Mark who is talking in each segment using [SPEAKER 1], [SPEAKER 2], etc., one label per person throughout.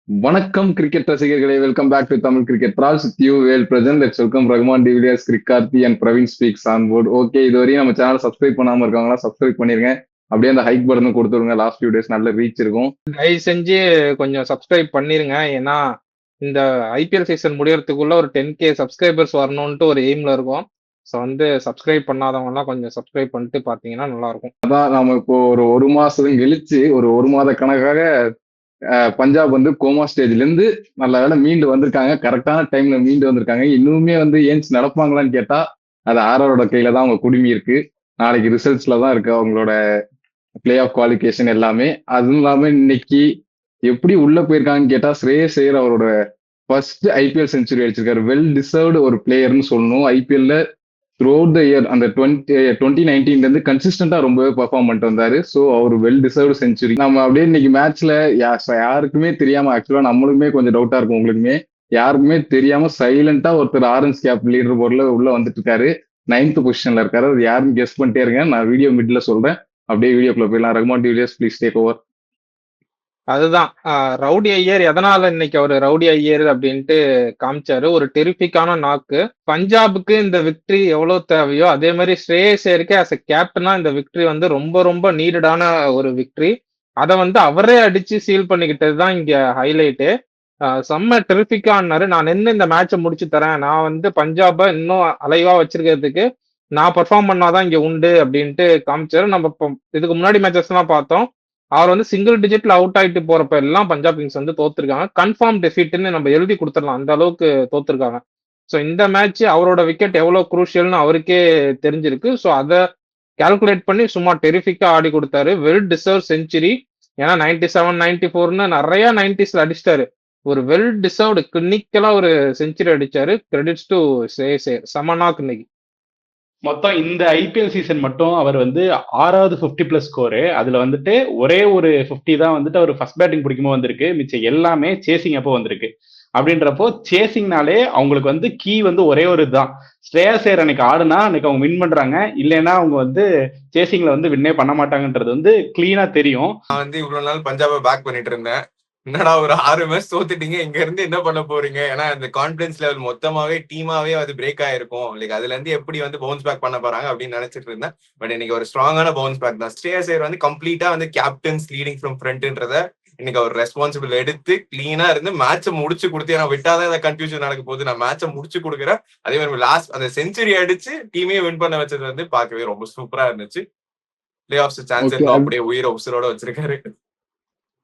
[SPEAKER 1] வணக்கம் கிரிக்கெட் ரசிகர்களே, welcome back to Tamil cricket trolls with you Vel present. Let's welcome Rahman de Villiers, Crickarthi and Praveen speaks on board. Okay, இதுவரையும் நம்ம channel subscribe பண்ணாம இருக்காங்களா? Subscribe பண்ணிருங்க. அப்படியே அந்த ஹைக் பட்டனும் கொடுத்துருங்க. லாஸ்ட் ஃபியூ டேஸ் நல்ல ரீச் இருக்கும்.
[SPEAKER 2] தயவு செஞ்சு கொஞ்சம் சப்ஸ்கிரைப் பண்ணிருங்க. ஏன்னா இந்த ஐபிஎல் சீசன் முடியறதுக்குள்ள ஒரு 10K சப்ஸ்கிரைபர்ஸ் வரணும்ட்டு ஒரு எய்ம்ல இருக்கும். ஸோ சப்ஸ்கிரைப் பண்ணாதவங்க எல்லாம் கொஞ்சம் சப்ஸ்கிரைப் பண்ணிட்டு பாத்தீங்கன்னா நல்லா இருக்கும்.
[SPEAKER 1] அதான் நாம இப்போ ஒரு மாசம் கழிச்சு ஒரு மாத கணக்காக பஞ்சாப் கோமா ஸ்டேஜ்ல இருந்து நல்ல வேலை மீண்டு வந்திருக்காங்க. கரெக்டான டைம்ல மீண்டு வந்திருக்காங்க. இன்னுமே ஏன்ஸ் நடப்பாங்களான்னு கேட்டா அது ஆரோட கையில தான் அவங்க குடுமி இருக்கு. நாளைக்கு ரிசல்ட்ஸ்ல தான் இருக்கு அவங்களோட பிளே ஆஃப் குவாலிஃபிகேஷன் எல்லாமே. அதுவும் இல்லாம இன்னைக்கு எப்படி உள்ள போயிருக்காங்கன்னு கேட்டா ஸ்ரேயஸ் ஐயர் அவரோட ஃபர்ஸ்ட் ஐபிஎல் செஞ்சுரி அடிச்சிருக்காரு. வெல் டிசர்வ்டு ஒரு பிளேயர்னு சொல்லணும். ஐபிஎல்ல த்ரூ அவுட் த இயர் அந்த 2019 இருந்து கன்சிஸ்டன்டா ரொம்பவே பெர்ஃபார்ம் பண்ணிட்டு வந்தாரு. ஸோ அவர் வெல் டிசர்வ்டு செஞ்சுரி. நம்ம அப்படியே இன்னைக்கு மேட்ச்ல யாருக்குமே தெரியாம, ஆக்சுவலா நம்மளுக்குமே கொஞ்சம் டவுட்டா இருக்கும், உங்களுக்குமே யாருக்குமே தெரியாம சைலண்டா ஒருத்தர் ஆரஞ்ச் கேப் லீடர் போர்ட்ல உள்ள வந்துட்டு இருக்காரு. 9th பொசிஷன்ல இருக்காரு. அது யாருன்னு கெஸ் பண்ணிட்டே இருங்க. நான் வீடியோ மிட்ல சொல்றேன். அப்படியே வீடியோக்குள்ள போயிடலாம். Rahman de Villiers please take over.
[SPEAKER 2] அதுதான் ரவுடி ஐயர் எதனால இன்னைக்கு அவர் ரவுடி ஐயர் அப்படின்ட்டு காமிச்சாரு. ஒரு டெரிஃபிக்கான நாக்கு. பஞ்சாபுக்கு இந்த விக்டரி எவ்வளவு தேவையோ அதே மாதிரி ஸ்ரேயஸ் ஐயருக்கு ஆஸ் எ கேப்டனா இந்த விக்டரி ரொம்ப ரொம்ப நீடடான ஒரு விக்டரி. அதை அவரே அடிச்சு சீல் பண்ணிக்கிட்டது தான் இங்க ஹைலைட்டு. செம்ம டெரிஃபிக்கா ஆனாரு. நான் நின்று இந்த மேட்சை முடிச்சு தரேன், நான் பஞ்சாபை இன்னும் அலைவா வச்சிருக்கிறதுக்கு நான் பெர்ஃபார்ம் பண்ணாதான் இங்க உண்டு அப்படின்ட்டு காமிச்சாரு. நம்ம இதுக்கு முன்னாடி மேட்சஸ் எல்லாம் பார்த்தோம். அவர் சிங்கிள் டிஜிட்ல அவுட் ஆயிட்டு போறப்ப எல்லாம் பஞ்சாப் கிங்ஸ் தோத்துருக்காங்க. கன்ஃபார்ம் டெஃபீட்னு நம்ம எழுதி கொடுத்துடலாம், அந்த அளவுக்கு தோத்துருக்காங்க. ஸோ இந்த மேட்ச் அவரோட விக்கெட் எவ்வளவு குரூஷியல்னு அவருக்கே தெரிஞ்சிருக்கு. ஸோ அதை கால்குலேட் பண்ணி சும்மா டெரிஃபிக்கா ஆடி கொடுத்தாரு. Well deserve century. ஏன்னா 97, 94ன்னு நிறைய 90ஸ்ல அடிச்சிட்டாரு. ஒரு வெல் டிசர்வ்டு கிளினிக்கலா ஒரு செஞ்சுரி அடிச்சாரு. கிரெடிட்ஸ் டு சமனாக் இன்னைக்கு.
[SPEAKER 3] மொத்தம் இந்த ஐபிஎல் சீசன் மட்டும் அவர் 6வது 50+ ஸ்கோரு. அதுல ஒரே ஒரு 50 தான் அவர் ஃபர்ஸ்ட் பேட்டிங் பிடிக்கும்போது வந்திருக்கு. மிச்சம் எல்லாமே சேசிங் அப்போ வந்திருக்கு. அப்படின்றப்போ சேசிங்னாலே அவங்களுக்கு கீ ஒரே ஒரு இதுதான். ஸ்ரேயஸ் ஐயர் அன்னைக்கு ஆடுனா அன்னைக்கு அவங்க வின் பண்றாங்க, இல்லைன்னா அவங்க சேசிங்ல வின்னே பண்ண மாட்டாங்கன்றது கிளீனா தெரியும்.
[SPEAKER 4] நான் இவ்வளவு நாள் பஞ்சாபை பேக் பண்ணிட்டு இருந்தேன். என்னடா ஒரு 6 மேட்ச் தோத்துட்டீங்க, இங்க இருந்து என்ன பண்ண போறீங்க? ஏன்னா இந்த கான்பிடன்ஸ் லெவல் மொத்தமாவே டீமாவே பிரேக் ஆயிருக்கும். லைக் அதுல இருந்து எப்படி பவுன்ஸ் பேக் பண்ண போறாங்க அப்படின்னு நினைச்சிட்டு இருந்தேன். பட் இன்னைக்கு ஒரு ஸ்ட்ராங்கான பவுன்ஸ் பேக் தான். ஸ்ரேயஸ் ஐயர் கம்ப்ளீட்டா கேப்டன்ஸ் லீடிங் ஃப்ரம் ஃப்ரண்ட்ன்றத இன்னைக்கு அவர் ரெஸ்பான்சிபிள் எடுத்து கிளீனா இருந்து மேட்சை முடிச்சு கொடுத்து, நான் விட்டாதான் இந்த கன்ஃபியூஷன் நடக்க போகுது, நான் மேட்சை முடிச்சு கொடுக்குறேன். அதே மாதிரி லாஸ்ட் அந்த செஞ்சுரி அடிச்சு டீமே வின் பண்ண வச்சது பார்க்கவே ரொம்ப சூப்பரா இருந்துச்சு. பிளே ஆஃப்ஸ் சான்ஸ் அப்படியே உயிரை உசுரோட வச்சிருக்காரு.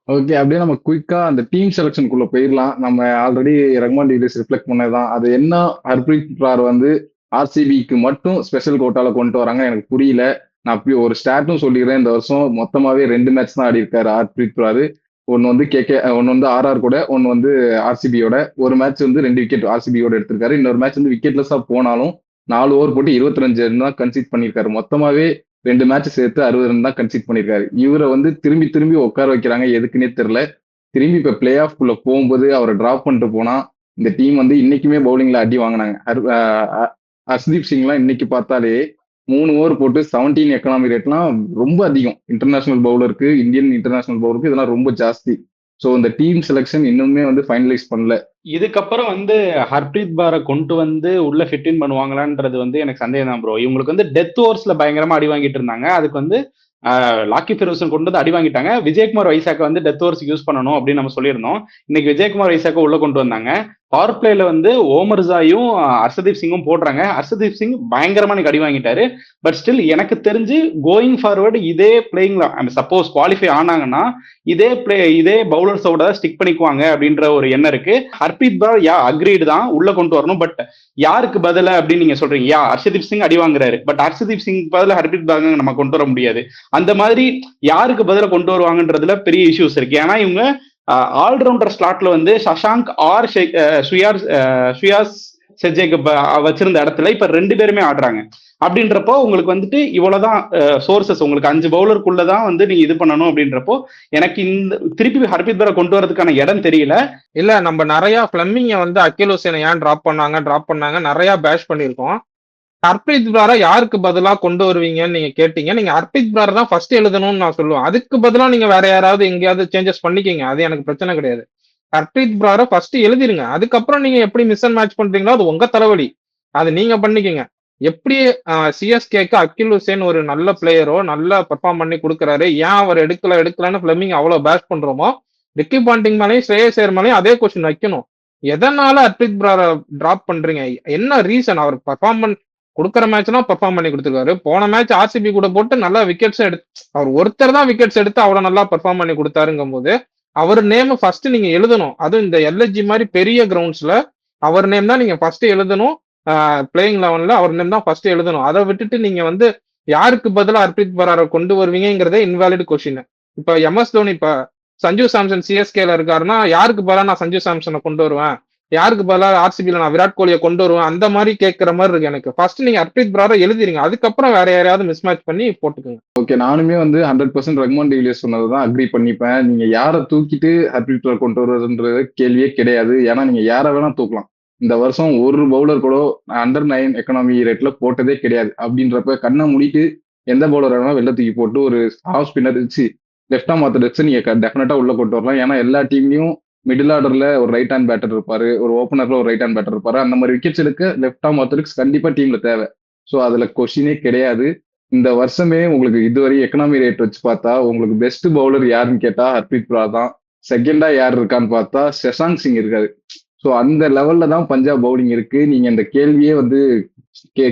[SPEAKER 1] ஓகே, அப்படியே நம்ம குயிக்கா அந்த டீம் செலக்ஷனுக்குள்ள போயிடலாம். நம்ம ஆல்ரெடி ரகுமான் டிவிலியர்ஸ் ரிஃப்ளெக்ட் பண்ணதான். அது என்ன ஹர்ப்ரீத் பிரார் ஆர்சிபிக்கு மட்டும் ஸ்பெஷல் கோட்டால கொண்டு வராங்க எனக்கு புரியல. நான் அப்படி ஒரு ஸ்டாட்டும் சொல்லிடுறேன். இந்த வருஷம் மொத்தமாவே 2 மேட்ச் தான் ஆடி இருக்காரு ஹர்ப்ரீத் பிரார். ஒன்னு கேகே, ஒன்னு ஆர்ஆர் கூட, ஒன்னு ஆர்சிபியோட. ஒரு மேட்ச் 2 விக்கெட் ஆர்சிபியோட எடுத்திருக்காரு. இன்னொரு மேட்ச் விக்கெட்லெஸ்ஸா போனாலும் 4 ஓவர் போட்டு 22 ரன் தான் கன்சீட் பண்ணியிருக்காரு. மொத்தமாவே 2 மேட்ச் சேர்த்து 60 ரன் தான் கன்சீட் பண்ணியிருக்காரு. இவரை திரும்பி திரும்பி உட்கார வைக்கிறாங்க, எதுக்குன்னே தெரியல. திரும்பி இப்ப பிளே ஆஃப் குள்ள போகும்போது அவரை டிராப் பண்ணிட்டு போனா இந்த டீம் இன்னைக்குமே பவுலிங்ல அடி வாங்கினாங்க. ஹர்ஷ்தீப் சிங்லாம் இன்னைக்கு பார்த்தாலே 3 ஓவர் போட்டு 17 எக்கனாமி ரேட்லாம் ரொம்ப அதிகம். இன்டர்நேஷனல் பவுலருக்கு, இந்தியன் இன்டர்நேஷனல் பவுலருக்கு இதெல்லாம் ரொம்ப ஜாஸ்தி. ஸோ இந்த டீம் செலக்ஷன் இன்னுமே ஃபைனலைஸ் பண்ணல.
[SPEAKER 3] இதுக்கப்புறம் ஹர்ப்ரீத் பாரை கொண்டு உள்ள ஃபிட் இன் பண்ணுவாங்களான்றது எனக்கு சந்தேகம் தான் ப்ரோ. இவங்களுக்கு டெத் ஓவர்ஸ்ல பயங்கரமா அடி வாங்கிட்டு இருந்தாங்க. அதுக்கு லாக்கி ஃபெர்குசன் கொண்டு அடி வாங்கிட்டாங்க. விஜயகுமார் வைசாக்க டெத் ஓவர்ஸ் யூஸ் பண்ணணும் அப்படின்னு நம்ம சொல்லியிருந்தோம். இன்னைக்கு விஜயகுமார் வைசாக்க உள்ள கொண்டு வந்தாங்க. பவர் பிளேல ஓமர்ஸாயும் ஹர்ஷதீப் சிங்கும் போடுறாங்க. ஹர்ஷதீப் சிங் பயங்கரமா அடி வாங்கிட்டாரு. பட் ஸ்டில் எனக்கு தெரிஞ்சு கோயிங் ஃபார்வர்டு இதே பிளேயிங்ல சப்போஸ் குவாலிஃபை ஆனாங்கன்னா இதே பவுலர்ஸோட ஸ்டிக் பண்ணிக்குவாங்க அப்படின்ற ஒரு எண்ணம் இருக்கு. ஹர்ப்ரீத் பார் அக்ரீடு தான் உள்ள கொண்டு வரணும். பட் யாருக்கு பதில அப்படின்னு நீங்க சொல்றீங்க? ஹர்ஷதீப் சிங் அடி வாங்குறாரு, பட் ஹர்ஷதீப் சிங் பதில ஹர்ப்ரீத் பார் நம்ம கொண்டு வர முடியாது. அந்த மாதிரி யாருக்கு பதில கொண்டு வருவாங்கன்றதுல பெரிய இஷ்யூஸ் இருக்கு. ஏன்னா இவங்க ஆல்ரவுண்டர் ஸ்லாட்ல சஷாங்க் ஆர் சுயாஸ் செஜேக்கு வச்சிருந்த இடத்துல இப்ப 2 பேருமே ஆடுறாங்க. அப்படின்றப்போ உங்களுக்கு இவ்வளவுதான் சோர்சஸ். உங்களுக்கு 5 பவுலருக்குள்ளதான் நீங்க இது பண்ணணும். அப்படின்றப்போ எனக்கு இந்த திருப்பி ஹர்ப்ரீத் பாரை கொண்டு வரதுக்கான இடம் தெரியல.
[SPEAKER 2] இல்ல, நம்ம நிறைய பிளம்மிங்க அகில் ஹுசேனை ஏன் டிராப் பண்ணாங்க நிறைய பேஷ் பண்ணிருக்கோம். ஹர்ப்ரீத் பிராரை யாருக்கு பதிலா கொண்டு வருவீங்கன்னு நீங்க கேட்டீங்க. நீங்க ஹர்ப்ரீத் பிராரை தான் ஃபர்ஸ்ட் எழுதணும்னு நான் சொல்லுவேன். அதுக்கு பதிலா நீங்க வேற யாராவது எங்கேயாவது சேஞ்சஸ் பண்ணிக்கிங்க, அது எனக்கு பிரச்சனை கிடையாது. ஹர்ப்ரீத் ப்ராரை ஃபர்ஸ்ட் எழுதிருங்க. அதுக்கப்புறம் நீங்க எப்படி மிஸ் அண்ட் மேட்ச் பண்றீங்களோ அது உங்க தலைவலி, அது நீங்க பண்ணிக்கங்க. எப்படி சிஎஸ்கேக்கு அகில் ஹுசேன் ஒரு நல்ல பிளேயரோ நல்லா பெர்ஃபார்ம் பண்ணி கொடுக்குறாரு, ஏன் அவர் எடுக்கலன்னு ஃபிளெமிங் அவ்வளவு பேஷ் பண்றோமோ, ரிக்கி பாண்டிங் மேலேயும் ஸ்ரேயஸ் ஐயர் மேலேயும் அதே கொஸ்டின் வைக்கணும். எதனால ஹர்ப்ரீத் ப்ராரை டிராப் பண்றீங்க, என்ன ரீசன்? அவர் பெர்ஃபார்மன்ஸ் கொடுக்குற மேட்ச்லாம் பெர்ஃபார்ம் பண்ணி கொடுத்துருக்காரு. போன மேட்ச் ஆர்சிபி கூட போட்டு நல்லா விக்கெட்ஸ் எடுத்து, அவர் ஒருத்தர் தான் விக்கெட்ஸ் எடுத்து அவ்வளவு நல்லா பெர்ஃபார்ம் பண்ணி கொடுத்தாருங்கும் போது அவர் நேம் ஃபர்ஸ்ட் நீங்க எழுதணும். அதுவும் இந்த எல்எஸ்ஜி மாதிரி பெரிய கிரவுண்ட்ஸ்ல அவர் நேம் தான் நீங்க ஃபர்ஸ்ட் எழுதணும். பிளேயிங் லெவன்ல அவர் நேம் தான் ஃபர்ஸ்ட் எழுதணும். அதை விட்டுட்டு நீங்க வந்து யாருக்கு பதிலா ஹர்ப்ரீத் ப்ராரை கொண்டு வருவீங்கிறதே இன்வாலிட் கொஸ்டின். இப்ப எம்எஸ் தோனி இப்ப சஞ்சு சாம்சன் சிஎஸ்கேல இருக்காருன்னா யாருக்கு பதிலா நான் சஞ்சு சாம்சனை கொண்டு வருவேன், யாருக்கு பதிலா ஆர்சிபில நான் விராட் கோலியை கொண்டு வருவேன், அந்த மாதிரி கேட்கிற மாதிரி இருக்கு எனக்கு. ஃபர்ஸ்ட் நீங்க ஹர்ப்ரீத் ப்ராரை எழுதிருங்க, அதுக்கப்புறம் வேற யாரையாவது மிஸ் மேட்ச் பண்ணி போட்டுக்கோங்க.
[SPEAKER 1] ஓகே, நானுமே வந்து 100% ரஹ்மான் டிவிலியர்ஸ் சொன்னதுதான் அக்ரி பண்ணிப்பேன். நீங்க யாரை தூக்கிட்டு ஹர்ப்ரீத் ப்ராரை கொண்டு வருவதுன்றது கேள்வியே கிடையாது. ஏன்னா நீங்க யாரை வேணா தூக்கலாம். இந்த வருஷம் ஒரு பவுலர் கூட அண்டர் 9 எக்கனாமி ரேட்ல போட்டதே கிடையாது. அப்படின்றப்ப கண்ணை மூடிட்டு எந்த பவுலர் வேணா வெளில தூக்கி போட்டு ஒரு ஆஃப் ஸ்பின்னர் வச்சு லெஃப்ட் ஆம் ஆர்த்தடாக்ஸ் நீங்க டெஃபினட்டா உள்ள கொண்டு வரலாம். ஏன்னா எல்லா டீம்லயும் மிடில் ஆர்டர்ல ஒரு ரைட் ஹேண்ட் பேட்டர் இருப்பாரு, ஒரு ஓப்பனர்ல ஒரு ரைட் ஹேண்ட் பேட்டர் இருப்பாரு. அந்த மாதிரி விக்கெட்ஸ் எடுக்க லெஃப்ட் ஆம் ஆர்த்தடாக்ஸ் கண்டிப்பா டீம்ல தேவை. ஸோ அதுல கொஸ்டினே கிடையாது. இந்த வருஷமே உங்களுக்கு இதுவரை எக்கனாமி ரேட் வச்சு பார்த்தா உங்களுக்கு பெஸ்ட் பவுலர் யாருன்னு கேட்டா ஹர்ப்ரீத் ப்ரா தான். செகண்டா யார் இருக்கான்னு பார்த்தா சஷாங்க் சிங் இருக்காரு. ஸோ அந்த லெவல்ல தான் பஞ்சாப் பவுலிங் இருக்கு. நீங்க இந்த கேள்வியே வந்து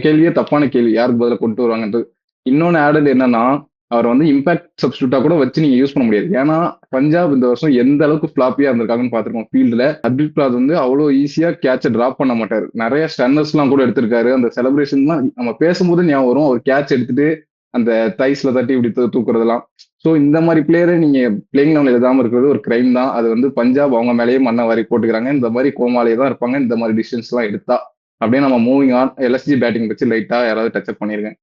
[SPEAKER 1] கேள்வியே தப்பான கேள்வி, யாருக்கு பதிலாக கொண்டு வருவாங்கன்றது. இன்னொன்னு ஆடட் என்னன்னா, அவர் வந்து இம்பாக்ட் சப்ஸ்டியூட்டா கூட வச்சு நீங்க யூஸ் பண்ண முடியாது. ஏன்னா பஞ்சாப் இந்த வருஷம் எந்த அளவுக்கு ஃபிளாப்பியா இருந்திருக்காங்கன்னு பாத்துருக்கோம். ஃபீல்டுல ஹர்ப்ரீத் ப்ரா வந்து அவ்வளோ ஈஸியா கேட்சை டிராப் பண்ண மாட்டாரு. நிறைய ஸ்டன்னர்ஸ் எல்லாம் கூட எடுத்திருக்காரு. அந்த செலிப்ரேஷன் நம்ம பேசும்போது ஞாபகம் வரும், அவர் கேட்ச் எடுத்துட்டு அந்த தைஸ்ல தட்டி இப்படி தூக்குறதெல்லாம். ஸோ இந்த மாதிரி பிளேயரை நீங்க பிளேயிங் லெவலில் எழுதாம இருக்கிறது ஒரு கிரைம் தான். அது வந்து பஞ்சாப் அவங்க மேலேயே மண்ணை வாரி போட்டுக்கிறாங்க. இந்த மாதிரி கோமாலே தான் இருப்பாங்க இந்த மாதிரி டிசிஷன்ஸ் எல்லாம் எடுத்தா. அப்படியே நம்ம மூவிங் ஆன். எல்எஸ்ஜி பேட்டிங் வச்சு லைட்டா யாராவது டச் அப் பண்ணிருக்கேன்.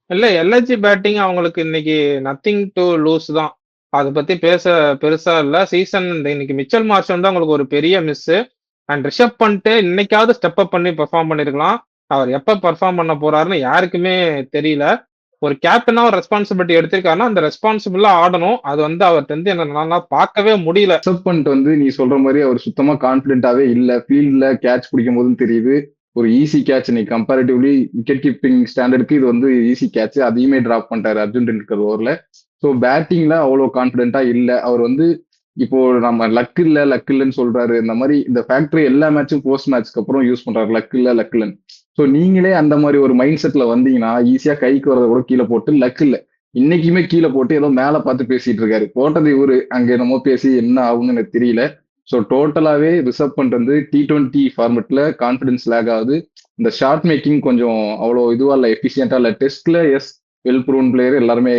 [SPEAKER 2] இல்ல, எல்எஸ்ஜி பேட்டிங் அவங்களுக்கு இன்னைக்கு நத்திங் டு லூஸ் தான். அதை பத்தி பேச பெருசா இல்ல. சீசன் இன்னைக்கு மிச்சல் மார்ஷ் வந்து அவங்களுக்கு ஒரு பெரிய மிஸ். அண்ட் ரிஷப் பண்ணிட்டு இன்னைக்காவது ஸ்டெப் அப் பண்ணி பெர்ஃபார்ம் பண்ணிருக்கலாம். அவர் எப்ப பெர்ஃபார்ம் பண்ண போறாருன்னு யாருக்குமே தெரியல. ஒரு கேப்டனா ஒரு ரெஸ்பான்சிபிலிட்டி எடுத்திருக்காருன்னா அந்த ரெஸ்பான்சிபிளா ஆடணும். அது வந்து அவர்கிட்ட இருந்து என்ன பார்க்கவே முடியல.
[SPEAKER 1] ரிஷப் பண்ட் வந்து நீ சொல்ற மாதிரி அவர் சுத்தமா கான்பிடென்டாவே இல்ல. ஃபீல்ட்ல கேட்ச் பிடிக்கும் போதும் தெரியுது. ஒரு ஈஸி கேட்ச் நீ கம்பேரிட்டிவ்லி விக்கெட் கீப்பிங் ஸ்டாண்டர்டுக்கு இது வந்து ஈஸி கேட்ச். அதையுமே டிராப் பண்ணிட்டாரு அர்ஜுன் டெண்டுல்கர் ஓவர்ல. ஸோ பேட்டிங்ல அவ்வளோ கான்பிடென்டா இல்ல. அவர் வந்து இப்போ நம்ம லக் இல்லைன்னு சொல்றாரு. இந்த மாதிரி இந்த ஃபேக்டரி எல்லா மேட்சும் போஸ்ட் மேட்ச்க்கு அப்புறம் யூஸ் பண்றாரு, லக் இல்லைன்னு. ஸோ நீங்களே அந்த மாதிரி ஒரு மைண்ட் செட்ல வந்தீங்கன்னா ஈஸியா கைக்கு வரதை கூட கீழே போட்டு லக் இல்ல இன்னைக்குமே கீழே போட்டு ஏதோ மேல பார்த்து பேசிட்டு இருக்காரு. போட்டது இவரு அங்க என்னமோ பேசி என்ன ஆகுன்னு எனக்கு தெரியல. ஸோ டோட்டலாவே ரிசர்வ் பண்றது T20 ஃபார்மெட்ல கான்பிடன்ஸ் லேக் ஆகுது. இந்த ஷார்ட் மேக்கிங் கொஞ்சம் அவ்வளோ இதுவா இல்லை, எஃபிஷியன்டா இல்லை. டெஸ்ட்ல எஸ் வெல் ப்ரூவன் பிளேயர் எல்லாருமே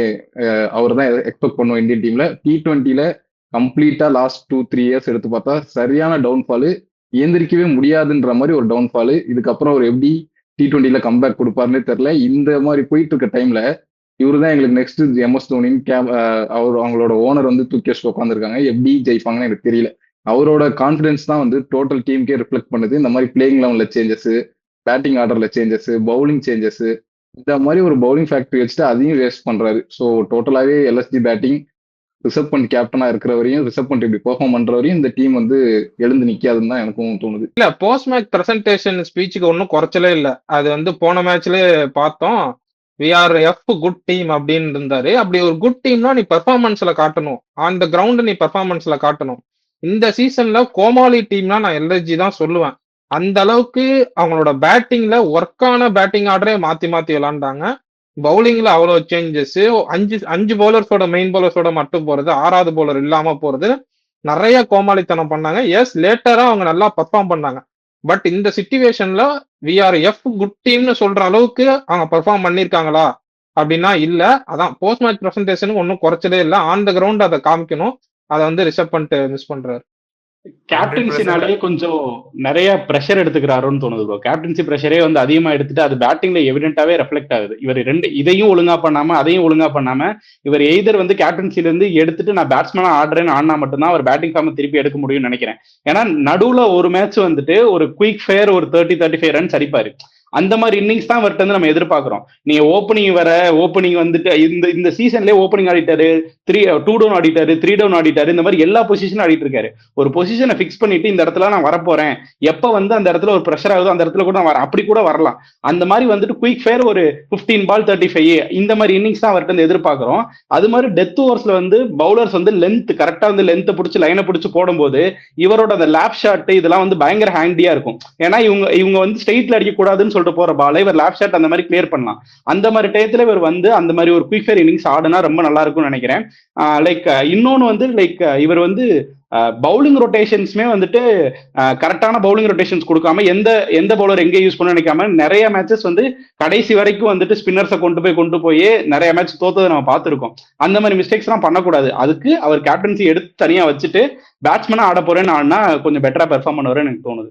[SPEAKER 1] அவர் தான் எக்ஸ்பெக்ட் பண்ணுவோம் இந்தியன் டீம்ல. T20ல கம்ப்ளீட்டா லாஸ்ட் 2-3 இயர்ஸ் எடுத்து பார்த்தா சரியான டவுன்ஃபாலு, இயந்திரிக்கவே முடியாதுன்ற மாதிரி ஒரு டவுன்ஃபாலு. இதுக்கப்புறம் அவர் எப்படி T20ல கம்பேக் கொடுப்பாருன்னே தெரியல. இந்த மாதிரி போயிட்டு இருக்க டைம்ல இவரு தான் எங்களுக்கு நெக்ஸ்ட் எம்எஸ் தோனின்னு அவர் அவங்களோட ஓனர் வந்து தூக்கி வச்சு உட்காந்துருக்காங்க. எப்படி ஜெயிப்பாங்கன்னு எனக்கு தெரியல. அவரோட கான்ஃபிடன்ஸ் தான் வந்து டோட்டல் டீமுக்கே ரிஃப்ளெக்ட் பண்ணுது. இந்த மாதிரி பிளேயிங் லெவன்ல சேஞ்சஸ், பேட்டிங் ஆர்டர்ல சேஞ்சஸ், பவுலிங் சேஞ்சஸ், இந்த மாதிரி ஒரு பவுலிங் ஃபேக்டரி வச்சுட்டு அதையும் வேஸ்ட் பண்றாரு. ஸோ டோட்டலாவே எல்எஸ்ஜி பேட்டிங் ரிசர்வ் பண்ட் கேப்டனா இருக்கிறவரையும் ரிசர்வ் பண்ட் இப்படி பெர்ஃபார்ம் பண்றவரையும் இந்த டீம் வந்து எழுந்து நிக்காதுன்னு தான் எனக்கும் தோணுது.
[SPEAKER 2] இல்ல, போஸ்ட் மேட்ச் பிரசன்டேஷன் ஸ்பீச்சுக்கு ஒன்றும் குறைச்சலே இல்ல. அது வந்து போன மேட்ச்ல பார்த்தோம். We are of good team அப்படின்னு இருந்தாரு. அப்படி ஒரு குட் டீம்னா நீ பெர்ஃபார்மன்ஸ்ல காட்டணும், ஆன் த கிரவுண்ட் நீ பெர்ஃபார்மன்ஸ்ல காட்டணும். இந்த சீசன்ல கோமாளி டீம்னா நான் எல்எஸ்ஜி தான் சொல்லுவேன். அந்த அளவுக்கு அவங்களோட பேட்டிங்ல ஒர்க்கான பேட்டிங் ஆர்டரே மாத்தி விளாண்டாங்க. பவுலிங்ல அவ்வளவு சேஞ்சஸ், அஞ்சு பவுலர்ஸோட மெயின் பவுலர்ஸோட மட்டும் போறது, 6வது பவுலர் இல்லாம போறது, நிறைய கோமாளித்தனம் பண்ணாங்க. எஸ், லேட்டரா அவங்க நல்லா பெர்ஃபார்ம் பண்ணாங்க. பட் இந்த சிச்சுவேஷன்ல வி ஆர் எஃப் குட் டீம்னு சொல்ற அளவுக்கு அவங்க பெர்ஃபார்ம் பண்ணிருக்காங்களா அப்படின்னா இல்ல. அதான் போஸ்ட் மேட்ச் பிரசன்டேஷனுக்கு ஒன்றும் குறைச்சதே இல்லை. ஆன் த கிரவுண்ட் அதை காமிக்கணும். அதை வந்து ரிசர்வ் பண்ணிட்டு மிஸ் பண்றாரு.
[SPEAKER 3] கேப்டன்சினாலே கொஞ்சம் நிறைய ப்ரெஷர் எடுத்துக்கிறாரோன்னு தோணுது ப்ரோ. கேப்டன்சி ப்ரெஷரே வந்து அதிகமா எடுத்துட்டு அது பேட்டிங்ல எவிடென்ட்டாவே ரெஃப்ளெக்ட் ஆகுது. இவர் இதையும் ஒழுங்கா பண்ணாம அதையும் ஒழுங்கா பண்ணாம இவர் எய்தர் வந்து கேப்டன்சில இருந்து எடுத்துட்டு நான் பேட்ஸ்மேனா ஆடுறேன்னு ஆடினா மட்டும்தான் அவர் பேட்டிங் ஃபார்ம் திருப்பி எடுக்க முடியும்னு நினைக்கிறேன். ஏன்னா நடுவுல ஒரு மேட்ச் வந்துட்டு ஒரு குயிக் ஃபயர் ஒரு 30-35 ரன்ஸ் அடிப்பாரு. அந்த மாதிரி இன்னிங்ஸ் தான் அவர்கிட்ட வந்து நம்ம எதிர்பார்க்கிறோம். நீங்க ஓப்பனிங் வந்துட்டு இந்த சீசன்லேயே ஓப்பனிங் ஆடிட்டாரு, 2 டவுன் ஆடிட்டாரு, 3 டவுன் ஆடிட்டாரு, இந்த மாதிரி எல்லா பொசிஷனும் ஆடிட்டு இருக்காரு. ஒரு பொசிஷனை ஃபிக்ஸ் பண்ணிட்டு இந்த இடத்துல நான் வரப்போறேன், எப்ப வந்து அந்த இடத்துல ஒரு ப்ரெஷர் ஆகுதோ அந்த இடத்துல கூட நான் வரேன், அப்படி கூட வரலாம். அந்த மாதிரி வந்துட்டு குயிக் ஃபயர் ஒரு 15 பால் 35 இந்த மாதிரி இன்னிங்ஸ் தான் அவர்கிட்ட வந்து எதிர்பார்க்கிறோம். அது மாதிரி டெத் ஓவர்ஸ்ல வந்து பவுலர்ஸ் வந்து கரெக்டா வந்து லென்த்தை பிடிச்சி லைனை பிடிச்சி போடும்போது இவரோட அந்த லேப் ஷாட் இதெல்லாம் வந்து பயங்கர ஹேண்டியா இருக்கும். ஏன்னா இவங்க வந்து ஸ்ட்ரெயிட்ல அடிக்க கூடாதுன்னு சொல்லிட்டு போற பாலை இவர் லேப் ஷாட் அந்த மாதிரி கிளியர் பண்ணலாம். அந்த மாதிரி டயத்துல இவர் வந்து அந்த மாதிரி ஒரு குயிக் ஃபயர் இன்னிங்ஸ் ஆடுனா ரொம்ப நல்லா இருக்கும்னு நினைக்கிறேன். இன்னொன்னு வந்து இவர் வந்து பவுலிங் ரொட்டேஷன்ஸ்மே வந்துட்டு கரெக்டான பவுலிங் ரொட்டேஷன்ஸ் கொடுக்காம எந்த பவுலர் எங்கே யூஸ் பண்ண நினைக்காம நிறைய மேட்சஸ் வந்து கடைசி வரைக்கும் வந்துட்டு ஸ்பின்னர்ஸை கொண்டு போய் நிறைய மேட்ச் தோத்ததை நம்ம பார்த்துருக்கோம். அந்த மாதிரி மிஸ்டேக்ஸ் எல்லாம் பண்ணக்கூடாது. அதுக்கு அவர் கேப்டன்சி எடுத்து தனியா வச்சுட்டு பேட்ஸ்மேனா ஆட போறேன்னு ஆடினா கொஞ்சம் பெட்டரா பெர்ஃபார்ம் பண்ணுவாருன்னு எனக்கு தோணுது.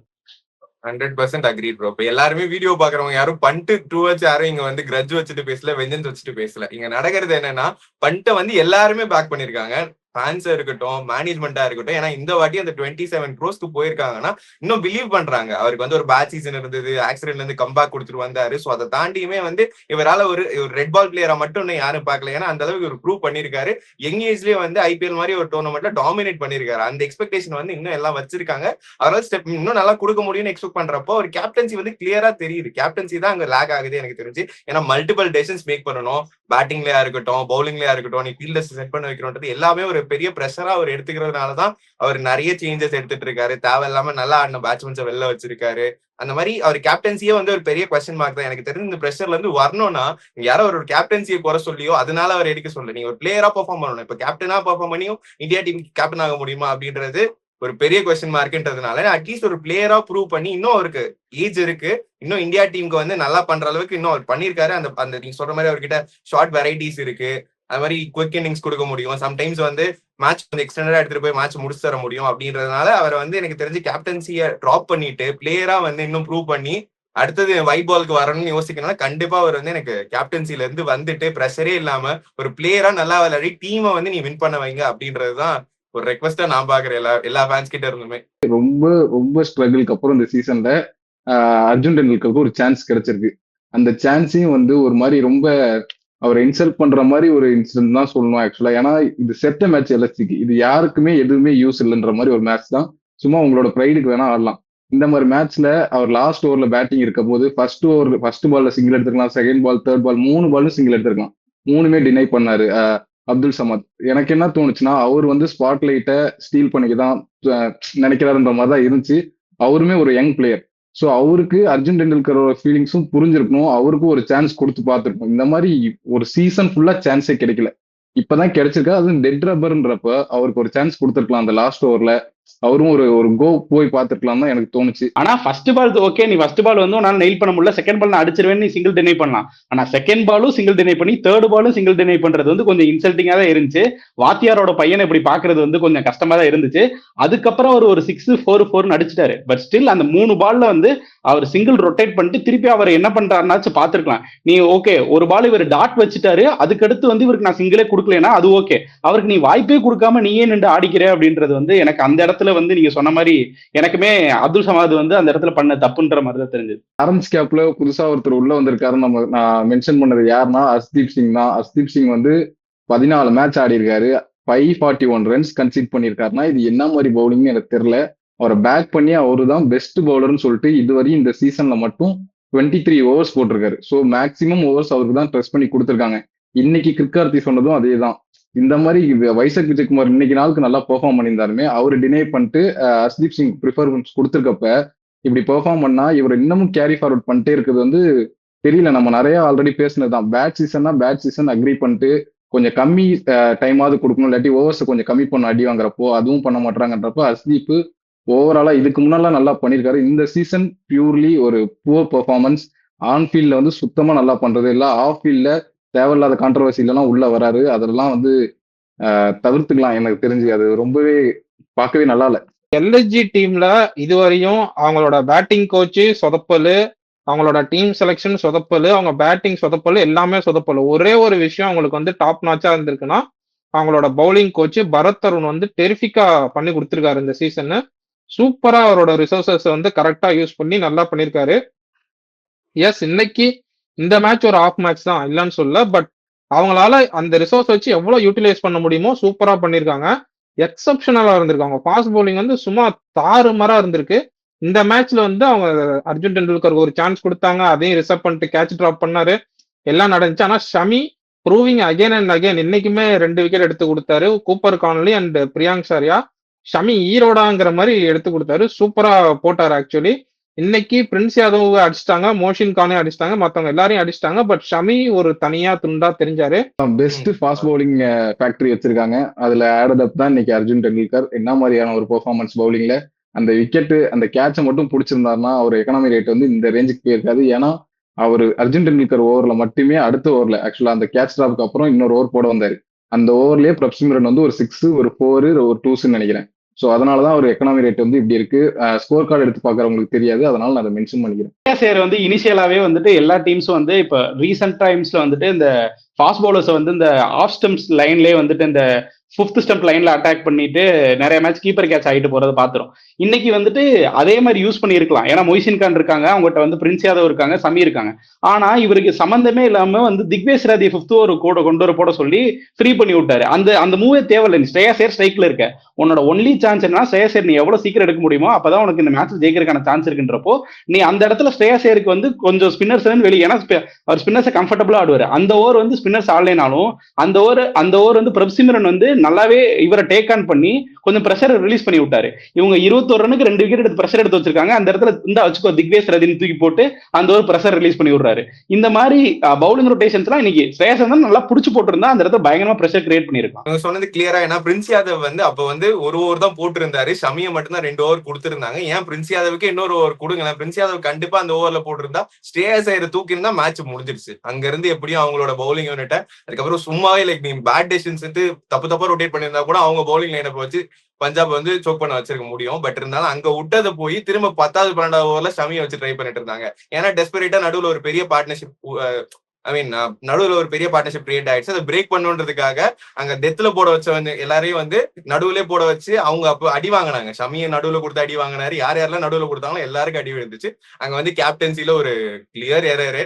[SPEAKER 4] 100% அக்ரீட் ப்ரோ. இப்ப எல்லாருமே வீடியோ பாக்குறவங்க யாரும் பண்ட் டுவர்ட்ஸ் யாரும் இங்க வந்து கிரட்ஜ் வச்சுட்டு பேசல, வெஞ்சன்ஸ் வச்சுட்டு பேசல. இங்க நடக்கிறது என்னன்னா பண்ட்டை வந்து எல்லாருமே பேக் பண்ணிருக்காங்க, ஃபேன்ஸா இருக்கட்டும், மேனேஜ்மெண்டா இருக்கட்டும். ஏன்னா இந்த வாட்டி அந்த 27 crores போயிருக்காங்கன்னா இன்னும் பிலீவ் பண்றாங்க. அவருக்கு வந்து ஒரு பேட் சீசன் இருந்தது, ஆக்சிடென்ட்ல இருந்து கம்பேக் கொடுத்துட்டு வந்தாரு. ஸோ அதை தாண்டியுமே வந்து இவரால ஒரு ரெட் பால் பிளேயரா மட்டும் இன்னும் யாரும் பார்க்கல. ஏன்னா அந்த அளவுக்கு ஒரு ப்ரூவ் பண்ணிருக்காரு. யங் ஏஜ்லயே வந்து ஐபிஎல் மாதிரி ஒரு டோர்னமெண்ட்ல டாமினேட் பண்ணிருக்காரு. அந்த எக்ஸ்பெக்டேஷன் வந்து இன்னும் எல்லாம் வச்சிருக்காங்க. அவரால் ஸ்டெப் இன்னும் நல்லா கொடுக்க முடியும்னு எக்ஸ்பெக்ட் பண்றப்போ ஒரு கேப்டன்சி வந்து கிளியரா தெரியுது. கேப்டன்சி தான் அங்க லேக் ஆகுது எனக்கு தெரிஞ்சு. ஏன்னா மல்டிபிள் டெசிஷன்ஸ் மேக் பண்ணணும், பேட்டிங்லயா இருக்கட்டும், பவுலிங்லயா இருக்கட்டும், நீ ஃபீல்டர்ஸ் செட் பண்ண வைக்கணும்ன்றது எல்லாமே ஒரு பெரிய பிரஷரா அவர் எடுத்துக்கிறதுனாலதான் அவர் நிறைய சேஞ்சஸ் எடுத்துட்டு இருக்காரு. தேவையில்லாம நல்லா ஆடின பேட்ஸ்மேன்ஸை வெளில வச்சிருக்காரு. அந்த மாதிரி அவர் கேப்டன்சியே வந்து ஒரு பெரிய கொஸ்டின் மார்க் தான். எனக்கு தெரிஞ்சு இந்த பிரஷர்ல இருந்து வரணும்னா யாரோ ஒரு கேப்டன்சியை குறை சொல்லியோ அதனால அவர் எடுக்க சொல்ல, நீங்க ஒரு பிளேயரா பெர்ஃபார்ம் பண்ணணும். இப்ப கேப்டனா பெர்ஃபார்ம் பண்ணியும் இந்தியா டீம் கேப்டன் ஆக முடியுமா அப்படின்றது ஒரு பெரிய கொஸ்டின் மார்க்ன்றதுனால அட்லீஸ்ட் ஒரு பிளேயரா ப்ரூவ் பண்ணி, இன்னும் அவருக்கு ஏஜ் இருக்கு, இன்னும் இந்தியா டீமுக்கு வந்து நல்லா பண்ற அளவுக்கு இன்னும் அவர் பண்ணிருக்காரு. அந்த நீங்க சொல்ற மாதிரி அவர்கிட்ட ஷார்ட் வெரைட்டிஸ் இருக்கு, அது மாதிரி குவிக் இன்னிங்ஸ் கொடுக்க முடியும், சம்டைம்ஸ் வந்து மேட்ச் வந்து எக்ஸ்டெண்டா எடுத்துட்டு போய் மேட்ச் முடிச்சு தர முடியும். அப்படின்றதுனால அவர் வந்து எனக்கு தெரிஞ்சு கேப்டன்சியை ட்ராப் பண்ணிட்டு பிளேயரா வந்து இன்னும் ப்ரூவ் பண்ணி அடுத்தது ஒயிட் பாலுக்கு வரணும்னு யோசிக்கணும்னா கண்டிப்பா அவர் வந்து எனக்கு கேப்டன்சில இருந்து வந்துட்டு பிரஷரே இல்லாம ஒரு பிளேயரா நல்லா விளையாடி டீமை வந்து நீ வின் பண்ண வைங்க அப்படின்றதுதான் ஒரு ரெக்வஸ்டா நான் பாக்குறேன் எல்லா ஃபேன்ஸ் கிட்ட இருந்துமே.
[SPEAKER 1] ரொம்ப ரொம்ப ஸ்ட்ரகிளுக்கு அப்புறம் இந்த சீசன்ல அர்ஜுன் டெண்டுல்கருக்கு ஒரு சான்ஸ் கிடைச்சிருக்கு. அந்த சான்ஸையும் வந்து ஒரு மாதிரி ரொம்ப அவரை இன்சல்ட் பண்ற மாதிரி ஒரு இன்சிடென்ட் தான் சொல்லணும் ஆக்சுவலா. ஏன்னா இது செட்ட மேட்ச் எல்எஸ்சிக்கு, இது யாருக்குமே எதுவுமே யூஸ் இல்லைன்ற மாதிரி ஒரு மேட்ச் தான். சும்மா உங்களோட ப்ரைடுக்கு வேணா ஆடலாம். இந்த மாதிரி மேட்ச்ல அவர் லாஸ்ட் ஓவர்ல பேட்டிங் இருக்க போது ஃபர்ஸ்ட் பால்ல சிங்கிள் எடுத்துக்கலாம், செகண்ட் பால், தேர்ட் பால் 3 பாலும் சிங்கிள் எடுத்துக்கலாம். 3மே டினை பண்ணாரு அப்துல் சமத். எனக்கு என்ன தோணுச்சுன்னா அவர் வந்து ஸ்பாட் லைட்டை ஸ்டீல் பண்ணிக்கதான் நினைக்கிறாருன்ற மாதிரி தான் இருந்துச்சு. அவருமே ஒரு யங் பிளேயர். ஸோ அவருக்கு அர்ஜுன் டெண்டுல்கரோட ஃபீலிங்ஸும் புரிஞ்சிருக்கணும், அவருக்கும் ஒரு சான்ஸ் கொடுத்து பார்த்துருக்கணும். இந்த மாதிரி ஒரு சீசன் ஃபுல்லா சான்ஸே கிடைக்கல, இப்பதான் கிடைச்சிருக்கா. அதுவும் டெட் ரப்பர்ன்றப்ப அவருக்கு ஒரு சான்ஸ் கொடுத்துருக்கலாம். அந்த லாஸ்ட் ஓவர்ல அவரும் ஒரு கோ போய் பார்த்துருக்கலாம் தான் எனக்கு தோணுச்சு.
[SPEAKER 3] ஆனா ஃபர்ஸ்ட் பால் ஓகே, நீ ஃபர்ஸ்ட் பால் வந்து உன்னால நெயில் பண்ண முடியல, செகண்ட் பால் நான் அடிச்சிருவேன், நீ சிங்கிள் டினை பண்ணலாம். ஆனா செகண்ட் பாலும் சிங்கிள் டினை பண்ணி தேர்ட் பாலும் சிங்கிள் டினை பண்றது வந்து கொஞ்சம் இன்சல்ட்டிங்கா தான் இருந்துச்சு. வாத்தியாரோட பையனை இப்படி பாக்குறது வந்து கொஞ்சம் கஷ்டமா தான் இருந்துச்சு. அதுக்கப்புறம் அவர் ஒரு 6-4-4 அடிச்சிட்டாரு. பட் ஸ்டில் அந்த 3 பால்ல வந்து அவர் சிங்கிள் ரொட்டேட் பண்ணிட்டு திருப்பி அவர் என்ன பண்றாருனாச்சும் பாத்துருக்கலாம். நீ ஓகே ஒரு பால் இவர் டாட் வச்சுட்டாரு, அதுக்கடுத்து வந்து இவருக்கு நான் சிங்கிளே கொடுக்கலன்னா அது ஓகே, அவருக்கு நீ வாய்ப்பே கொடுக்காம நீயே நின்று ஆடிக்கிற அப்படின்றது வந்து எனக்கு அந்த இடத்துல வந்து நீங்க சொன்ன மாதிரி எனக்குமே அப்துல் சமாத் வந்து அந்த இடத்துல பண்ண தப்புன்ற மாதிரி தான் தெரிஞ்சது.
[SPEAKER 1] ஆரஞ்ச் கேப்ல புதுசா ஒருத்தர் உள்ள வந்திருக்காரு. நான் மென்ஷன் பண்ணது யாருன்னா ஹர்ஷ்தீப் சிங் தான். ஹர்ஷ்தீப் சிங் வந்து 14 மேட்ச் ஆடி இருக்காரு, 541 ரன்ஸ் கன்சீட் பண்ணிருக்காருன்னா இது என்ன மாதிரி பவுலிங்னு எனக்கு தெரியல. அவரை பேக் பண்ணி அவரு தான் பெஸ்ட் பவுலர்னு சொல்லிட்டு இதுவரையும் இந்த சீசன்ல மட்டும் 23 ஓவர்ஸ் போட்டிருக்காரு. ஸோ மேக்சிமம் ஓவர்ஸ் அவருக்கு தான் ட்ரெஸ் பண்ணி கொடுத்துருக்காங்க. இன்னைக்கு கிரிக்கார்த்தி சொன்னதும் அதே தான். இந்த மாதிரி வைசக் விஜயகுமார் இன்னைக்கு நாளுக்கு நல்லா பெர்ஃபார்ம் பண்ணியிருந்தாருமே அவர் டினை பண்ணிட்டு ஹர்ஷ்தீப் சிங் ப்ரிஃபரன்ஸ் கொடுத்துருக்கப்ப இப்படி பெர்ஃபார்ம் பண்ணா இவர் இன்னமும் கேரி ஃபார்வர்ட் பண்ணிட்டே இருக்கிறது வந்து தெரியல. நம்ம நிறைய ஆல்ரெடி பேசினதுதான், பேட் சீசன் அக்ரி பண்ணிட்டு கொஞ்சம் கம்மி டைமாவது கொடுக்கணும், இல்லாட்டி ஓவர்ஸ் கொஞ்சம் கம்மி பண்ண அடி வாங்குறப்போ அதுவும் பண்ண மாட்டாங்கன்றப்போ ஹர்ஷ்தீப் ஓவராலா இதுக்கு முன்னாலாம் நல்லா பண்ணியிருக்காரு. இந்த சீசன் பியூர்லி ஒரு புவர் பெர்ஃபார்மன்ஸ். ஆன் ஃபீல்ட்ல வந்து சுத்தமா நல்லா பண்றது இல்லை, ஆஃப் ஃபீல்ட்ல தேவையில்லாத கான்ட்ரவர்சிலாம் உள்ள வராரு. அதெல்லாம் வந்து தவிர்த்துக்கலாம். எனக்கு தெரிஞ்சு அது ரொம்பவே பார்க்கவே நல்லா இல்லை.
[SPEAKER 2] எல்எஸ்ஜி டீம்ல இதுவரையும் அவங்களோட பேட்டிங் கோச்சு சொதப்பலு, அவங்களோட டீம் செலெக்ஷன் சொதப்பலு, அவங்க பேட்டிங் சொதப்பலு, எல்லாமே சொதப்பலு. ஒரே ஒரு விஷயம் அவங்களுக்கு வந்து டாப் நாச்சா இருந்திருக்குன்னா அவங்களோட பவுலிங் கோச்சு பரத் தருண் வந்து டெரிஃபிக்கா பண்ணி கொடுத்துருக்காரு இந்த சீசன். சூப்பரா அவரோட ரிசோர்சஸ் வந்து கரெக்டா யூஸ் பண்ணி நல்லா பண்ணிருக்காரு. எஸ் இன்னைக்கு இந்த மேட்ச் ஒரு ஆஃப் மேட்ச் தான் இல்லைன்னு சொல்ல. பட் அவங்களால அந்த ரிசோர்ஸ் வச்சு எவ்வளவு யூட்டிலைஸ் பண்ண முடியுமோ சூப்பரா பண்ணிருக்காங்க. எக்ஸப்ஷனலா இருந்திருக்காங்க. ஃபாஸ்ட் பவுலிங் வந்து சும்மா தாறுமாறா இருந்திருக்கு. இந்த மேட்ச்ல வந்து அவங்க அர்ஜுன் டெண்டுல்கர் ஒரு சான்ஸ் கொடுத்தாங்க, அதையும் ரிசர்வ் பண்ணிட்டு கேட்ச் டிராப் பண்ணாரு, எல்லாம் நடந்துச்சு. ஆனா Shami proving again and again இன்னைக்குமே 2 விக்கெட் எடுத்து கொடுத்தாரு. Cooper Connolly and Priyansh Arya. Shami ஈரோடாங்கிற மாதிரி எடுத்து கொடுத்தாரு. சூப்பரா போட்டாரு ஆக்சுவலி. இன்னைக்கு பிரின்ஸ் யாதவ் அடிச்சிட்டாங்க, மோஷின் கானே அடிச்சிட்டாங்க, மத்தவங்க எல்லாரையும் அடிச்சிட்டாங்க. பட் ஷமி ஒரு தனியா துண்டா தெரிஞ்சாரு.
[SPEAKER 1] பெஸ்ட் ஃபாஸ்ட் பவுலிங் ஃபேக்டரி வச்சிருக்காங்க. அதுல ஆடட் அப் தான் இன்னைக்கு அர்ஜுன் டெண்டுல்கர். என்ன மாதிரியான ஒரு பெர்ஃபார்மன்ஸ் பவுலிங்ல, அந்த விக்கெட் அந்த கேட்சை மட்டும் பிடிச்சிருந்தாருன்னா அவர் எக்கனாமி ரேட் வந்து இந்த ரேஞ்சுக்கு போயிருக்காது. ஏன்னா அவர் அர்ஜுன் டெண்டுல்கர் ஓவர்ல மட்டுமே அடுத்த ஓவர்ல ஆக்சுவலா அந்த கேட்ச் டிராப்க்கு அப்புறம் இன்னொரு ஓவர் போட வந்தாரு. அந்த ஓவர்லயே பிரப் சிம்ரன் வந்து ஒரு 6, ஒரு 4, ஒரு 2ன்னு நினைக்கிறேன். ஸோ அதனாலதான் ஒரு எக்கனாமி ரேட் வந்து இப்படி இருக்கு. ஸ்கோர் கார்டு எடுத்து பாக்குறவங்களுக்கு தெரியாது, அதனால நான் அதை மென்ஷன் பண்ணிக்கிறேன்.
[SPEAKER 3] சேர் வந்து இனிஷியலாவே வந்துட்டு எல்லா டீம்ஸும் வந்து இப்ப ரீசெண்ட் டைம்ஸ்ல வந்துட்டு இந்த ஃபாஸ்ட் பவுலர்ஸ் வந்து இந்த ஆஃப் ஸ்டம்ப்ஸ் லைன்லயே வந்துட்டு இந்த 5th ஸ்டம்ப் லைன்ல அட்டாக் பண்ணிட்டு நிறைய மேட்ச் கீப்பர் கேட்ச் ஆகிட்டு போறதை பாத்துரும். இன்னைக்கு வந்துட்டு அதே மாதிரி யூஸ் பண்ணிருக்கலாம். ஏன்னா மொய்சின் கான் இருக்காங்க, அவங்ககிட்ட வந்து பிரின்ஸ் யாதவ் இருக்காங்க, சமி இருக்காங்க. ஆனா இவருக்கு சம்பந்தமே இல்லாம வந்து திக்வேஷ் ராதி 5th ஓவர் கூட கொண்டு வர போட சொல்லி ஃப்ரீ பண்ணி விட்டாரு. அந்த மூவே தேவையில்லை. நீ ஸ்ரேயா சேர் ஸ்ட்ரைக்ல இருக்க, உன்னோட ஒன்லி சான்ஸ் என்ன ஸ்ரேயா சேர் நீ எவ்வளவு சீக்கிரம் எடுக்க முடியுமோ அப்பதான் உனக்கு இந்த மேட்ச் ஜெயிக்கிறதுக்கான சான்ஸ் இருக்குன்றப்போ நீ அந்த இடத்துல ஸ்ரேயா சேருக்கு வந்து கொஞ்சம் ஸ்பின்னர்ஸ் வெளியே, ஏன்னா அவர் ஸ்பின்னர்ஸை கம்ஃபர்டபுளா ஆடுவார். அந்த ஓவர் வந்து ஸ்பின்னர்ஸ் ஆடலைனாலும் அந்த ஓவர் வந்து பிரப் சிம்ரன் வந்து நல்லாவே இவரை டேக் ஆன் பண்ணி கொஞ்சம் பிரஷர் ரிலீஸ் பண்ணி விட்டாரு. இவங்க 21 ரனுக்கு 2 விக்கெட் எடுத்து பிரஷர் எடுத்து வச்சிருக்காங்க. அந்த இடத்துல இந்த வச்சுக்கோ திக்வேஷ் ரதின்னு தூக்கி போட்டு அந்த ஒரு பிரஷர் ரிலீஸ் பண்ணி விடுறாரு. இந்த மாதிரி பவுலிங் ரொட்டேஷன்ஸ்லாம் இன்னைக்கு ஸ்ரேயஸ் வந்து நல்லா புடிச்சு போட்டிருந்தா அந்த இடத்துல பயங்கரமா பிரஷர் கிரியேட் பண்ணிருக்காங்க.
[SPEAKER 4] சொன்னது கிளியரா. ஏன்னா பிரின்ஸ் யாதவ் வந்து அப்ப வந்து ஒரு ஓவர் தான் போட்டிருந்தாரு, ஷமியை மட்டும் தான் 2 ஓவர் கொடுத்திருந்தாங்க. ஏன் பிரின்ஸ் யாதவுக்கு இன்னொரு ஓவர் கொடுங்க, பிரின்ஸ் யாதவ் கண்டிப்பா அந்த ஓவர்ல போட்டிருந்தா ஸ்ரேயஸ் ஐயரை தூக்கி இருந்தா மேட்ச் முடிஞ்சிருச்சு. அங்க இருந்து எப்படியும் அவங்களோட பவுலிங் யூனிட்ட அதுக்கப்புறம் சும்மாவே லைக் நீ பேட் டெசிஷன்ஸ் வந்து தப்பா ரொட்டேட் பண்ணியிருந்தா கூட அவங்க பவுலிங் லைனை வச்சு பஞ்சாப் வந்து சோக் பண்ண வச்சிருக்க முடியும். பட் இருந்தாலும் அங்க விட்டதை போய் திரும்ப 10வது 12வது ஓவர்ல ஷமியை வச்சு ட்ரை பண்ணிட்டு இருந்தாங்க. ஏன்னா டெஸ்பரேட்டா நடுவில் ஒரு பெரிய பார்ட்னர்ஷிப் நடுவில் ஒரு பெரிய பார்ட்னர்ஷிப் கிரியேட் ஆயிடுச்சு. அதை பிரேக் பண்ணுன்றதுக்காக அங்க டெத்ல போட வச்ச வந்து எல்லாரையும் வந்து நடுவுலே போட வச்சு அவங்க அப்போ அடி வாங்கினாங்க. ஷமியை நடுவுல கொடுத்து அடி வாங்கினாரு. யாரெல்லாம் நடுவுல கொடுத்தாங்களோ எல்லாருக்கும் அடி விழுந்துச்சு. அங்க வந்து கேப்டன்சில ஒரு கிளியர் எரர்.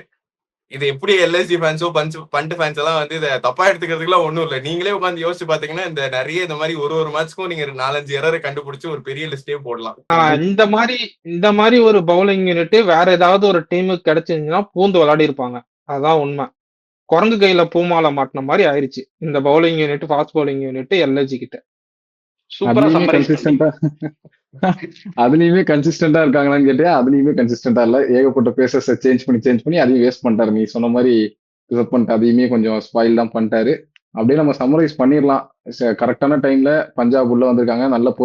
[SPEAKER 4] இது எப்படி எல்எஸ்டி ஃபேன்ஸோ பண்ட் ஃபேன்ஸ் எல்லாம் வந்து இதை தப்பா எடுத்துக்கிறதுக்குலாம் ஒண்ணும் இல்லை. நீங்களே உட்காந்து யோசிச்சு பாத்தீங்கன்னா இந்த நிறைய இந்த மாதிரி ஒரு மேட்ச்க்கும் நீங்க 4-5 எரரை கண்டுபிடிச்சு ஒரு பெரிய லிஸ்டே போடலாம்.
[SPEAKER 2] இந்த மாதிரி ஒரு பவுலிங் யூனிட் வேற ஏதாவது ஒரு டீமுக்கு கிடைச்சிருந்துச்சுன்னா பூந்து விளையாடி இருப்பாங்க. அதான் உண்மை. குரங்கு கையில பூமாலை மாட்டின மாதிரி ஆயிடுச்சு இந்த bowling unit, fast bowling unit LSG கிட்ட.
[SPEAKER 1] அதுலயுமே கன்சிஸ்டன்டா இருக்காங்களான்னு கேட்டியா, அதுலயுமே கன்சிஸ்டன்டா இல்ல. ஏகப்பட்ட பேசஸ் சேஞ்ச் பண்ணி அதையும் வேஸ்ட் பண்ணிட்டாரு. நீ சொன்ன மாதிரி ரிசர்வ் பண்ணிட்டு அதையுமே கொஞ்சம் ஸ்பாயில் தான் பண்ணிட்டாரு. அப்படியே நம்ம சம்மரைஸ் பண்ணிடலாம். கரெக்டான டைம்ல பஞ்சாப் உள்ள வந்திருக்காங்க. நல்ல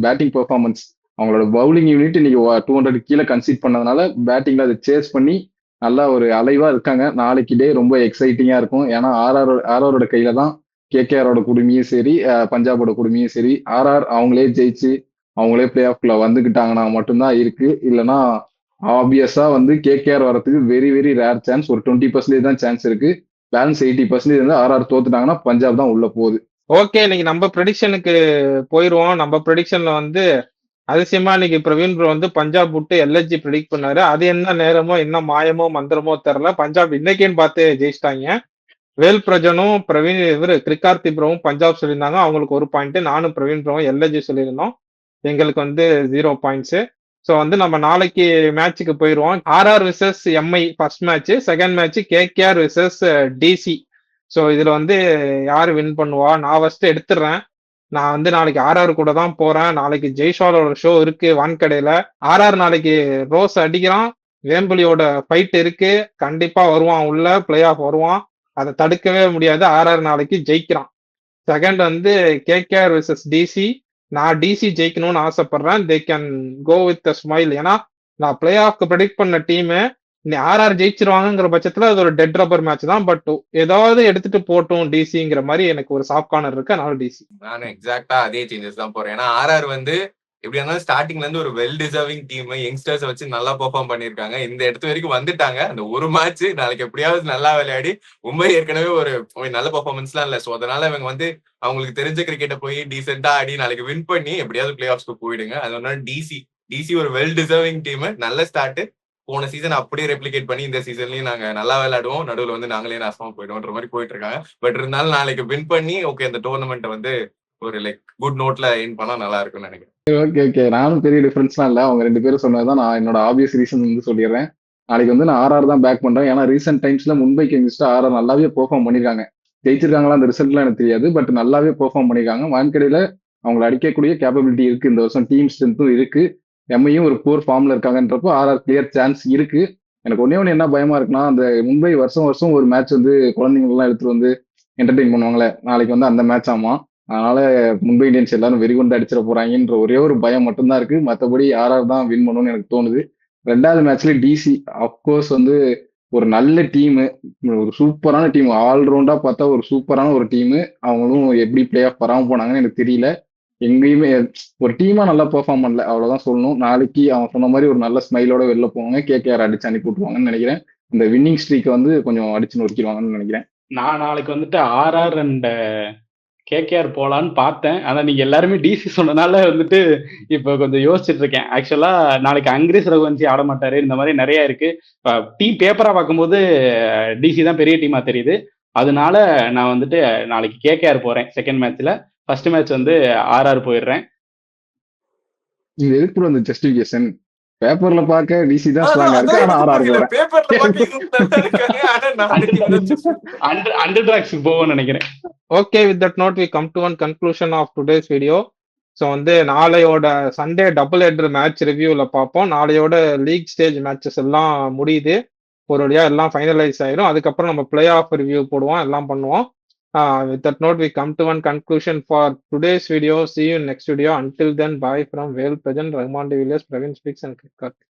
[SPEAKER 1] பேட்டிங் பெர்ஃபார்மன்ஸ். அவங்களோட பவுலிங் யூனிட் இன்னைக்கு 200 கீழே கன்சீட் பண்ணதுனால பேட்டிங்ல அதை சேஸ் பண்ணி நல்லா ஒரு அலைவா இருக்காங்க. நாளைக்கு டே ரொம்ப எக்ஸைட்டிங்கா இருக்கும். ஏன்னா ஆர்ஆரோட கையில தான் கேகேஆரோட குடுமையும் சரி, பஞ்சாபோட குடுமையும் சரி. ஆர்ஆர் அவங்களே ஜெயிச்சு அவங்களே பிளே ஆஃப்ல வந்துகிட்டாங்கன்னா மட்டும்தான் இருக்கு. இல்லைன்னா ஆப்வியஸா வந்து கேகேஆர் வரதுக்கு வெரி வெரி ரேர் சான்ஸ். ஒரு 20% தான் சான்ஸ் இருக்கு. பேலன்ஸ் 80% வந்து ஆர்ஆர் தோத்துட்டாங்கன்னா பஞ்சாப் தான் உள்ள போகுது.
[SPEAKER 2] ஓகே, இன்னைக்கு நம்ம ப்ரெடிக்ஷனுக்கு போயிருவோம். நம்ம ப்ரெடிக்ஷன்ல வந்து அதிசயமா இன்னைக்கு பிரவீன் ப்ரோ வந்து பஞ்சாப் விட்டு எல்எஸ்ஜி ப்ரெடிக்ட் பண்ணாரு. அது என்ன நேரமோ என்ன மாயமோ மந்திரமோ தெரியல, பஞ்சாப் இன்னைக்குன்னு பார்த்து ஜெயிச்சிட்டாங்க. வேல் பிரஜனும் பிரவீன் கிரிகார்த்தி ப்ரோவும் பஞ்சாப் சொல்லியிருந்தாங்க, அவங்களுக்கு 1 பாயிண்ட். நானும் பிரவீன் ப்ரோவும் எல்எஸ்ஜி சொல்லியிருந்தோம், எங்களுக்கு வந்து 0 பாயிண்ட்ஸ். ஸோ வந்து நம்ம நாளைக்கு மேட்சுக்கு போயிடுவோம். RR versus MI first match, second match KKR versus DC. So இதுல வந்து யாரு வின் பண்ணுவா? நான் ஃபர்ஸ்ட் எடுத்துடுறேன். நான் வந்து நாளைக்கு ஆர்ஆர் கூட தான் போறேன். நாளைக்கு ஜெய்ஷாலோட ஷோ இருக்கு வான்கடையில. ஆர்ஆர் நாளைக்கு ரோஸ் அடிக்கிறான், வேம்பலியோட ஃபைட் இருக்கு, கண்டிப்பா வருவான், உள்ள பிளே ஆஃப் வருவான், அதை தடுக்கவே முடியாது. ஆர்ஆர் நாளைக்கு ஜெயிக்கிறான். செகண்ட் வந்து கேகேஆர் விசஸ் டிசி. நான் டிசி ஜெயிக்கணும்னு ஆசைப்படுறேன். They can go with smile. ஏன்னா நான் பிளே ஆஃப்க்கு ப்ரெடிக்ட் பண்ண டீமு ஆர்ஆர் ஜெயிச்சிருவாங்கிற பட்சத்துல அது ஒரு டெட் ரப்பர் மேட்ச் தான். பட் ஏதாவது எடுத்துட்டு போட்டும் டிசிங்கிற மாதிரி எனக்கு ஒரு சாஃப்ட் கார்னர் இருக்கு. அதனால டிசி.
[SPEAKER 4] நானும் எக்ஸாக்டா அதே சேஞ்சஸ் தான் போறேன். ஏன்னா ஆர்ஆர் வந்து எப்படி இருந்தாலும் ஸ்டார்டிங்ல இருந்து ஒரு வெல் டிசர்விங் டீம், யங்ஸ்டர்ஸ் வச்சு நல்லா பெர்ஃபார்ம் பண்ணிருக்காங்க. இந்த இடத்து வரைக்கும் வந்துட்டாங்க. அந்த ஒரு மேட்ச் நாளைக்கு எப்படியாவது நல்லா விளையாடி, மும்பை ஏற்கனவே ஒரு நல்ல பெர்ஃபார்மன்ஸ்லாம் இல்ல. ஸோ அதனால இவங்க வந்து அவங்களுக்கு தெரிஞ்ச கிரிக்கெட்டை போய் டீசெண்டா ஆடி நாளைக்கு வின் பண்ணி எப்படியாவது பிளே ஆஃப்ஸ்க்கு போயிடுங்க. அதனால டிசி ஒரு வெல் டிசர்விங் டீம், நல்ல ஸ்டார்ட். போன சீசன் அப்படியே ரெப்ளிகேட் பண்ணி இந்த சீசன்லயும் நாங்க நல்லா விளையாடுவோம், நடுவில் வந்து நாங்களே நாசமா போயிடுவோன்ற மாதிரி போயிட்டு இருக்காங்க. பட் இருந்தாலும் நாளைக்கு வின் பண்ணி ஓகே இந்த டோர்னமெண்ட்டை வந்து ஒரு லைக் குட் நோட்ல எயின் பண்ணா நல்லா இருக்கும்னு நினைக்கிறேன்.
[SPEAKER 1] ஓகே ஓகே, நானும் பெரிய டிஃபரன்ஸ்லாம் இல்லை. அவங்க 2 பேரும் சொன்னதுதான் நான் என்னோட ஆப்வியஸ் ரீசன் வந்து சொல்லிடுறேன். நாளைக்கு வந்து நான் ஆர்ஆர் தான் பேக் பண்றேன். ஏன்னா ரீசெண்ட் டைம்ஸ்ல மும்பைக்கு எங்கிட்ட ஆர்ஆர் நல்லாவே பெர்ஃபார்ம் பண்ணிருக்காங்க. ஜெயிச்சிருக்காங்களா அந்த ரிசல்ட்லாம் எனக்கு தெரியாது, பட் நல்லாவே பெர்ஃபார்ம் பண்ணிருக்காங்க. வான்கடையில அவங்களை அடிக்கக்கூடிய கேப்பபிலிட்டி இருக்கு இந்த வருஷம், டீம் ஸ்ட்ரென்த்தும் இருக்கு. எம்ஐயும் ஒரு போர் ஃபார்ம்ல இருக்காங்கன்றப்போ ஆர்ஆர் கிளியர் சான்ஸ் இருக்கு. எனக்கு ஒன்னே ஒன்று என்ன பயமா இருக்குன்னா, அந்த மும்பை வருஷம் வருஷம் ஒரு மேட்ச் வந்து குழந்தைங்கள்லாம் எடுத்துட்டு வந்து என்டர்டெயின் பண்ணுவாங்களே, நாளைக்கு வந்து அந்த மேட்ச் ஆமா. அதனால மும்பை இந்தியன்ஸ் எல்லாரும் வெறிகொண்டு அடிச்சிட போறாங்கன்ற ஒரே ஒரு பயம் மட்டும்தான் இருக்கு. மற்றபடி ஆர்ஆர் தான் வின் பண்ணணும்னு எனக்கு தோணுது. 2வது மேட்ச்ல டிசி அப்கோர்ஸ் வந்து ஒரு நல்ல டீம், ஒரு சூப்பரான டீம், ஆல்ரவுண்டா பார்த்தா ஒரு சூப்பரான ஒரு டீம். அவங்களும் எப்படி பிளே ஆஃப் வராம போனாங்கன்னு எனக்கு தெரியல. எங்கேயுமே ஒரு டீமா நல்லா பெர்ஃபார்ம் பண்ணல, அவ்வளவுதான் சொல்லணும். நாளைக்கு அவன் சொன்ன மாதிரி ஒரு நல்ல ஸ்மைலோட வெளில போவாங்க, கேகேஆர் அடிச்சு அனுப்பி விட்டுருவாங்கன்னு நினைக்கிறேன். இந்த வின்னிங் ஸ்ட்ரீக்கை வந்து கொஞ்சம் அடிச்சு நொறுக்கிடுவாங்கன்னு நினைக்கிறேன்.
[SPEAKER 3] நான் நாளைக்கு வந்துட்டு ஆர்ஆர் அண்ட் கேகேஆர் போலான்னு பார்த்தேன். ஆனா நீங்க எல்லாருமே டிசி சொன்னனால வந்துட்டு இப்ப கொஞ்சம் யோசிச்சுட்டு இருக்கேன். ஆக்சுவலா நாளைக்கு அங்கிரீஸ் ரகுவன்சி ஆட மாட்டாரு, இந்த மாதிரி நிறைய இருக்கு. டீம் பேப்பரா பார்க்கும்போது டிசி தான் பெரிய டீமா தெரியுது. அதனால நான் வந்துட்டு நாளைக்கு கேகேஆர் போறேன் செகண்ட் மேட்ச்ல. ஃபர்ஸ்ட் மேட்ச் வந்து ஆர்ஆர் போயிடுறேன்.
[SPEAKER 1] இது எதுக்கு அந்த ஜஸ்டிபிகேஷன்? பேப்பர்ல பார்க்க டிசி தான் ஸ்ட்ராங்கா இருக்கு, ஆனா ஆர்ஆர் போறேன்.
[SPEAKER 4] பேப்பர்ல பாக்க இதுவும் நல்லா இருக்காங்க, ஆனா நாளைக்கு வந்து
[SPEAKER 3] அண்டர் டிராக்ஸ்க்கு போவோம்னு நினைக்கிறேன்.
[SPEAKER 2] Okay, with that note, we come to one conclusion of today's video. So வந்து நாளையோட சண்டே டபுள் ஹெட்டர் மேட்ச் ரிவ்யூவில் பார்ப்போம். நாளையோட லீக் ஸ்டேஜ் மேட்சஸ் எல்லாம் முடியுது, ஒரு வழியாக எல்லாம் ஃபைனலைஸ் ஆயிரும். அதுக்கப்புறம் நம்ம பிளே ஆஃப் ரிவ்யூ போடுவோம், எல்லாம் பண்ணுவோம். With that note, we come to one conclusion for today's video. See you in next video. Until then, bye from Vel Prajan, Rahman De Villiers, Praveen Speaks and Kirk.